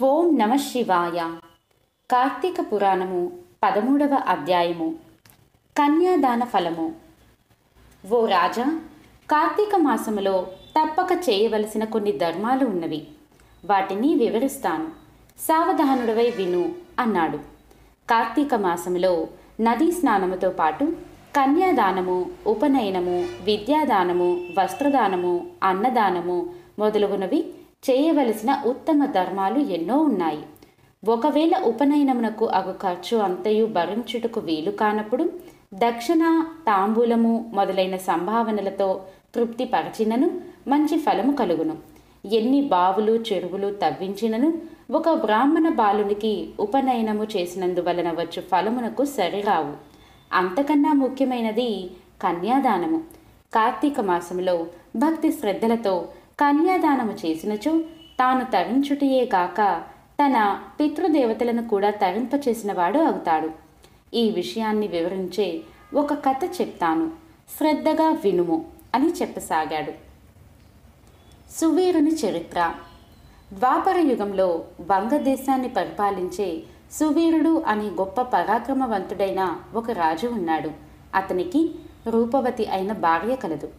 ఓం నమ శివాయ. కార్తీక పురాణము 13వ అధ్యాయము. కన్యాదాన ఫలము. ఓ రాజా, కార్తీక మాసములో తప్పక చేయవలసిన కొన్ని ధర్మాలు ఉన్నవి. వాటిని వివరిస్తాను, సావధానుడవై విను అన్నాడు. కార్తీక మాసములో నదీ స్నానముతో పాటు కన్యాదానము, ఉపనయనము, విద్యాదానము, వస్త్రదానము, అన్నదానము మొదలగునవి చేయవలసిన ఉత్తమ ధర్మాలు ఎన్నో ఉన్నాయి. ఒకవేళ ఉపనయనమునకు అగు ఖర్చు అంతయు భరించుటకు వీలు కానప్పుడు దక్షిణ, తాంబూలము మొదలైన సంభావనలతో తృప్తి పరచినను మంచి ఫలము కలుగును. ఎన్ని బావులు చెరువులు తవ్వించినను ఒక బ్రాహ్మణ బాలునికి ఉపనయనము చేసినందువలన వచ్చు ఫలమునకు సరిరావు. అంతకన్నా ముఖ్యమైనది కన్యాదానము. కార్తీక మాసంలో భక్తి శ్రద్ధలతో కన్యాదానము చేసినచో తాను తరించుటయే గాక తన పితృదేవతలను కూడా తరింపచేసినవాడు అవుతాడు. ఈ విషయాన్ని వివరించే ఒక కథ చెప్తాను, శ్రద్ధగా వినుము అని చెప్పసాగాడు. సువీరుని చరిత్ర. ద్వాపర యుగంలో వంగదేశాన్ని పరిపాలించే సువీరుడు అనే గొప్ప పరాక్రమవంతుడైన ఒక రాజు ఉన్నాడు. అతనికి రూపవతి అయిన భార్య కలదు.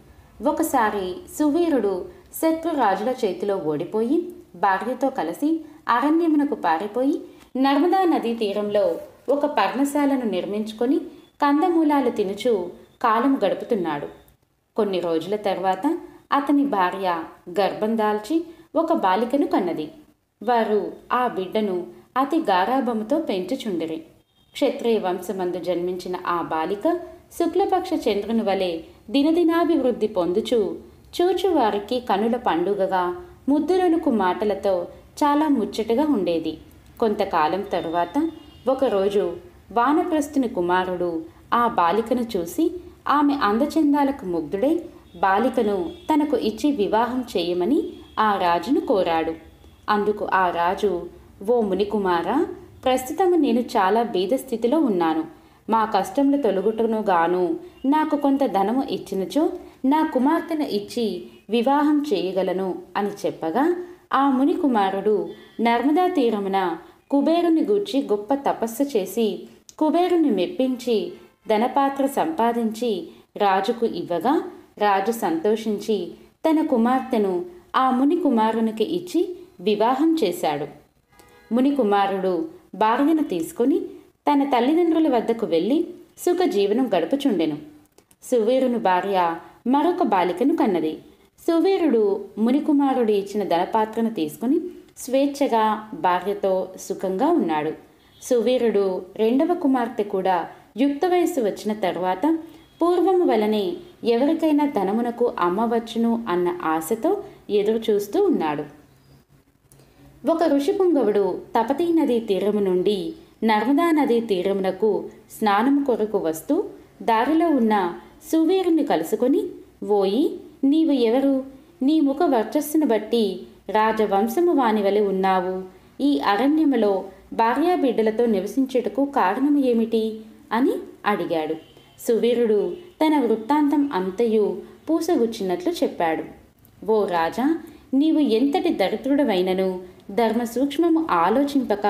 ఒకసారి సువీరుడు శత్రురాజుల చేతిలో ఓడిపోయి భార్యతో కలిసి అరణ్యమునకు పారిపోయి నర్మదా నదీ తీరంలో ఒక పర్ణశాలను నిర్మించుకొని కందమూలాలు తినుచూ కాలం గడుపుతున్నాడు. కొన్ని రోజుల తర్వాత అతని భార్య గర్భం దాల్చి ఒక బాలికను కన్నది. వారు ఆ బిడ్డను అతి గారాభముతో పెంచుచుండిరి. క్షత్రియ వంశమందు జన్మించిన ఆ బాలిక శుక్లపక్ష చంద్రుని వలె దినదినాభివృద్ధి పొందుచూ చూచువారికి కనుల పండుగగా ముద్దురొలుకు మాటలతో చాలా ముచ్చటగా ఉండేది. కొంతకాలం తరువాత ఒకరోజు వానప్రస్థుని కుమారుడు ఆ బాలికను చూసి ఆమె అందచందాలకు ముగ్ధుడై బాలికను తనకు ఇచ్చి వివాహం చేయమని ఆ రాజును కోరాడు. అందుకు ఆ రాజు, ఓ మునికుమారా, ప్రస్తుతం నేను చాలా బీద స్థితిలో ఉన్నాను. మా కష్టములు తొలగుటను గాను నాకు కొంత ధనము ఇచ్చినచో నా కుమార్తెను ఇచ్చి వివాహం చేయగలను అని చెప్పగా ఆ ముని కుమారుడు నర్మదా తీరమున కుబేరుని గూర్చి గొప్ప తపస్సు చేసి కుబేరుని మెప్పించి ధనపాత్ర సంపాదించి రాజుకు ఇవ్వగా రాజు సంతోషించి తన కుమార్తెను ఆ ముని కుమారునికి ఇచ్చి వివాహం చేశాడు. ముని కుమారుడు భార్యను తీసుకుని తన తల్లిదండ్రుల వద్దకు వెళ్ళి సుఖ జీవనం గడుపుచుండెను. సువీరుని భార్య మరొక బాలికను కన్నది. సువీరుడు మునికుమారుడు ఇచ్చిన ధనపాత్రను తీసుకుని స్వేచ్ఛగా భార్యతో సుఖంగా ఉన్నాడు. సువీరుడు రెండవ కుమార్తె కూడా యుక్త వయస్సు వచ్చిన తరువాత పూర్వము వలనే ఎవరికైనా ధనమునకు అమ్మవచ్చును అన్న ఆశతో ఎదురు చూస్తూ ఉన్నాడు. ఒక ఋషిపుంగవుడు తపతీ నదీ తీరము నుండి నర్మదా నదీ తీరమునకు స్నానము కొరకు వస్తూ దారిలో ఉన్న సువీరుని కలుసుకొని, ఓయి, నీవు ఎవరు? నీ ముఖ వర్చస్సును బట్టి రాజవంశము వానివలె ఉన్నావు. ఈ అరణ్యములో భార్యాబిడ్డలతో నివసించుటకు కారణము ఏమిటి అని అడిగాడు. సువీరుడు తన వృత్తాంతం అంతయు పూసగుచ్చినట్లు చెప్పాడు. ఓ రాజా, నీవు ఎంతటి దరిద్రుడవైనను ధర్మ సూక్ష్మము ఆలోచింపక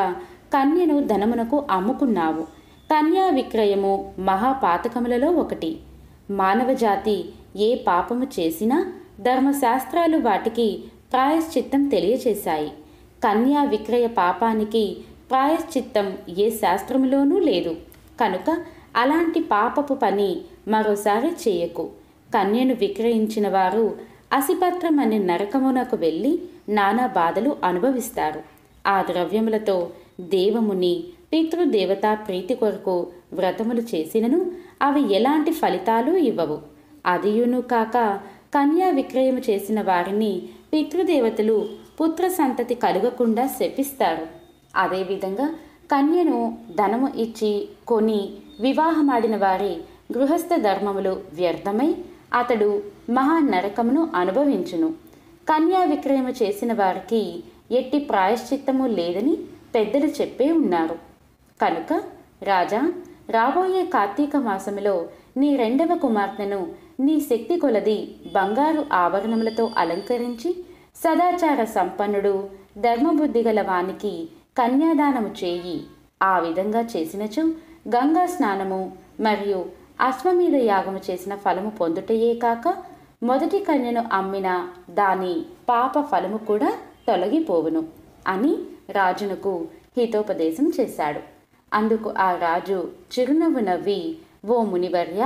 కన్యను ధనమునకు అమ్ముకున్నావు. కన్యా విక్రయము మహాపాతకములలో ఒకటి. మానవజాతి ఏ పాపము చేసినా ధర్మశాస్త్రాలు వాటికి ప్రాయశ్చిత్తం తెలియచేశాయి. కన్యా విక్రయ పాపానికి ప్రాయశ్చిత్తం ఏ శాస్త్రములోనూ లేదు. కనుక అలాంటి పాపపు పని మరోసారి చేయకు. కన్యను విక్రయించిన వారు అసిపత్రం అనే నరకమునకు వెళ్ళి నానా బాధలు అనుభవిస్తారు. ఆ ద్రవ్యములతో దేవముని, పితృదేవతా ప్రీతి కొరకు వ్రతములు చేసినను అవి ఎలాంటి ఫలితాలు ఇవ్వవు. అదియును కాక కన్యా విక్రయము చేసిన వారిని పితృదేవతలు పుత్ర సంతతి కలుగకుండా శపిస్తారు. అదేవిధంగా కన్యను ధనము ఇచ్చి కొని వివాహమాడిన వారి గృహస్థ ధర్మములు వ్యర్థమై అతడు మహా నరకమును అనుభవించును. కన్యా విక్రయము చేసిన వారికి ఎట్టి ప్రాయశ్చిత్తము లేదని పెద్దలు చెప్పే ఉన్నారు. కనుక రాజా, రాబోయే కార్తీక మాసములో నీ రెండవ కుమార్తెను నీ శక్తి కొలది బంగారు ఆభరణములతో అలంకరించి సదాచార సంపన్నుడు, ధర్మబుద్ధి గల వానికి కన్యాదానము చేయి. ఆ విధంగా చేసినచో గంగా స్నానము మరియు అశ్వమేధ యాగము చేసిన ఫలము పొందుటయే కాక మొదటి కన్యను అమ్మిన దాని పాప ఫలము కూడా తొలగిపోవును అని రాజునకు హితోపదేశం చేశాడు. అందుకు ఆ రాజు చిరునవ్వు నవ్వి, ఓ మునివర్య,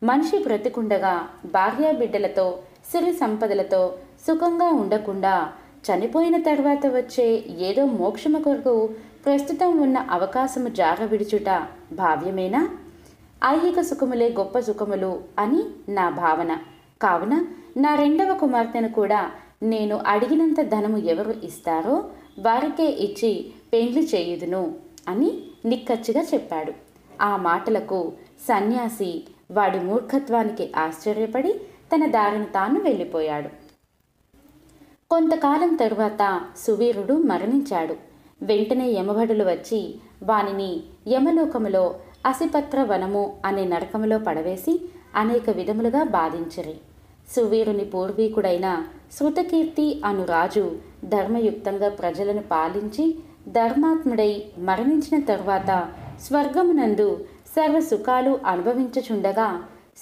మనిషి బ్రతికుండగా భార్యాబిడ్డలతో సిరి సంపదలతో సుఖంగా ఉండకుండా చనిపోయిన తర్వాత వచ్చే ఏదో మోక్షము కొరకు ప్రస్తుతం ఉన్న అవకాశము జారవిడుచుట భావ్యమేనా? ఐహిక సుఖములే గొప్ప సుఖములు అని నా భావన. కావున నా రెండవ కుమార్తెను కూడా నేను అడిగినంత ధనము ఎవరు ఇస్తారో వారికే ఇచ్చి పెండ్లి చేయుదును అని నిక్కచ్చిగా చెప్పాడు. ఆ మాటలకు సన్యాసి వాడి మూర్ఖత్వానికి ఆశ్చర్యపడి తన దారిని తాను వెళ్ళిపోయాడు. కొంతకాలం తరువాత సువీరుడు మరణించాడు. వెంటనే యమభటులు వచ్చి వానిని యమలోకములో అసిపత్ర వనము అనే నరకములో పడవేసి అనేక విధములుగా బాధించిరి. సువీరుని పూర్వీకుడైన శృతకీర్తి అను రాజు ధర్మయుక్తంగా ప్రజలను పాలించి ధర్మాత్ముడై మరణించిన తరువాత స్వర్గమునందు సర్వ సుఖాలు అనుభవించుచుండగా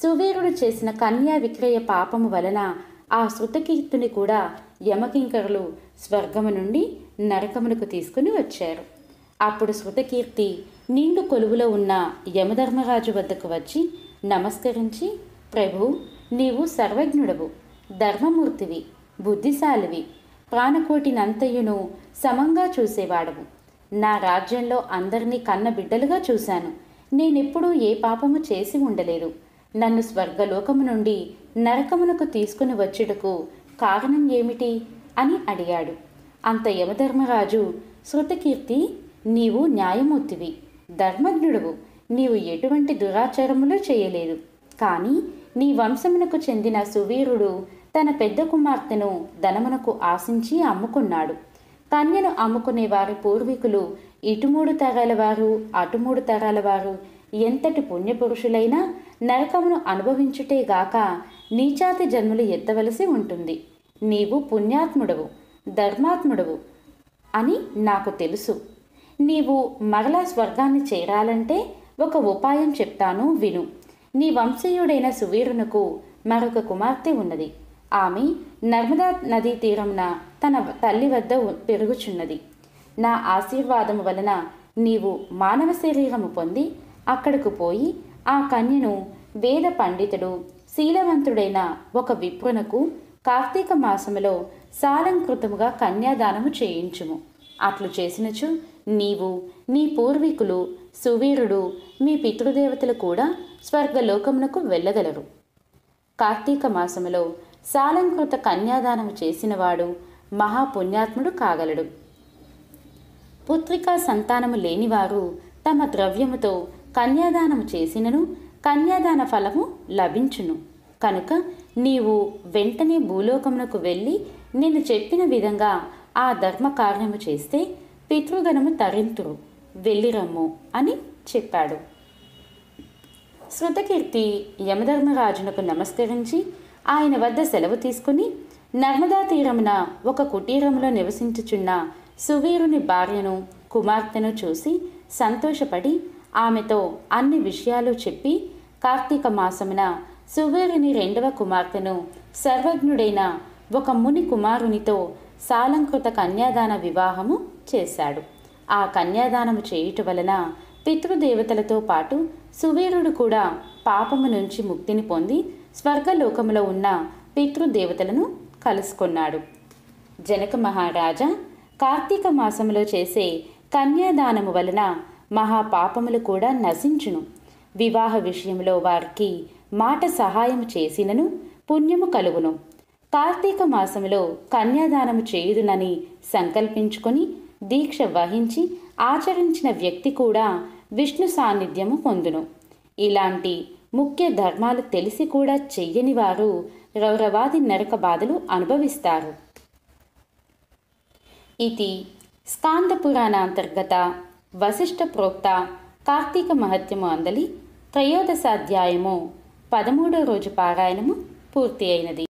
సువీరుడు చేసిన కన్యా విక్రయ పాపము వలన ఆ శృతకీర్తిని కూడా యమకింకరులు స్వర్గము నుండి నరకమునకు తీసుకుని వచ్చారు. అప్పుడు శృతకీర్తి నిండు కొలువులో ఉన్న యమధర్మరాజు వద్దకు వచ్చి నమస్కరించి, ప్రభు, నీవు సర్వజ్ఞుడవు, ధర్మమూర్తివి, బుద్ధిశాలివి, ప్రాణకోటినంతయును సమంగా చూసేవాడవు. నా రాజ్యంలో అందరినీ కన్న బిడ్డలుగా చూశాను. నేనెప్పుడూ ఏ పాపము చేసి ఉండలేదు. నన్ను స్వర్గలోకము నుండి నరకమునకు తీసుకుని వచ్చుటకు కారణం ఏమిటి అని అడిగాడు. అంత యమధర్మరాజు, శృతకీర్తి, నీవు న్యాయమూర్తివి, ధర్మజ్ఞుడవు, నీవు ఎటువంటి దురాచారములు చేయలేదు. కానీ నీ వంశమునకు చెందిన సువీరుడు తన పెద్ద కుమార్తెను ధనమునకు ఆశించి అమ్ముకున్నాడు. కన్యను అమ్ముకునే వారి పూర్వీకులు ఇటు 3 తరాల వారు అటు 3 తరాల వారు ఎంతటి పుణ్యపురుషులైనా నరకమును అనుభవించుటేగాక నీచాతి జన్మలు ఎత్తవలసి ఉంటుంది. నీవు పుణ్యాత్ముడవు, ధర్మాత్ముడవు అని నాకు తెలుసు. నీవు మరలా స్వర్గాన్ని చేరాలంటే ఒక ఉపాయం చెప్తాను, విను. నీ వంశీయుడైన సువీరునకు మరొక కుమార్తె ఉన్నది. ఆమె నర్మదా నదీ తీరమున తన తల్లి వద్ద పెరుగుచున్నది. నా ఆశీర్వాదము వలన నీవు మానవ శరీరము పొంది అక్కడకు పోయి ఆ కన్యను వేద పండితుడు శీలవంతుడైన ఒక విప్రునకు కార్తీక మాసములో సాలంకృతముగా కన్యాదానము చేయించుము. అట్లు చేసినచు నీవు, నీ పూర్వీకులు, సువీరుడు, మీ పితృదేవతలు కూడా స్వర్గలోకమునకు వెళ్ళగలరు. కార్తీక మాసములో సాలంకృత కన్యాదానము చేసినవాడు మహాపుణ్యాత్ముడు కాగలడు. పుత్రికా సంతానము లేనివారు తమ ద్రవ్యముతో కన్యాదానము చేసినను కన్యాదాన ఫలము లభించును. కనుక నీవు వెంటనే భూలోకమునకు వెళ్ళి నేను చెప్పిన విధంగా ఆ ధర్మ కార్యము చేస్తే పితృగణము తరింతురు, వెళ్ళిరమ్ము అని చెప్పాడు. శృతకీర్తి యమధర్మరాజునకు నమస్కరించి ఆయన వద్ద సెలవు తీసుకుని నర్మదా తీరమున ఒక కుటీరములో నివసించుచున్న సువీరుని భార్యను కుమార్తెను చూసి సంతోషపడి ఆమెతో అన్ని విషయాలు చెప్పి కార్తీక మాసమున సువీరుని రెండవ కుమార్తెను సర్వజ్ఞుడైన ఒక ముని కుమారునితో సాలంకృత కన్యాదాన వివాహము చేశాడు. ఆ కన్యాదానము చేయుట వలన పితృదేవతలతో పాటు సువీరుడు కూడా పాపము నుంచి ముక్తిని పొంది స్వర్గలోకములో ఉన్న పితృదేవతలను కలుసుకున్నాడు. జనక మహారాజా, కార్తీక మాసములో చేసే కన్యాదానము వలన మహాపాపములు కూడా నశించును. వివాహ విషయంలో వారికి మాట సహాయం చేసినను పుణ్యము కలుగును. కార్తీక మాసములో కన్యాదానము చేయుదునని సంకల్పించుకొని దీక్ష వహించి ఆచరించిన వ్యక్తి కూడా విష్ణు సాన్నిధ్యము పొందును. ఇలాంటి ముఖ్య ధర్మాలు తెలిసి కూడా చెయ్యని వారు రౌరవాది నరక బాధలు అనుభవిస్తారు. ఇది స్కాంద పురాణాంతర్గత వశిష్ఠ ప్రోక్త కార్తీక మహత్యము అందలి 13వ అధ్యాయము 13వ రోజు పారాయణము పూర్తి అయినది.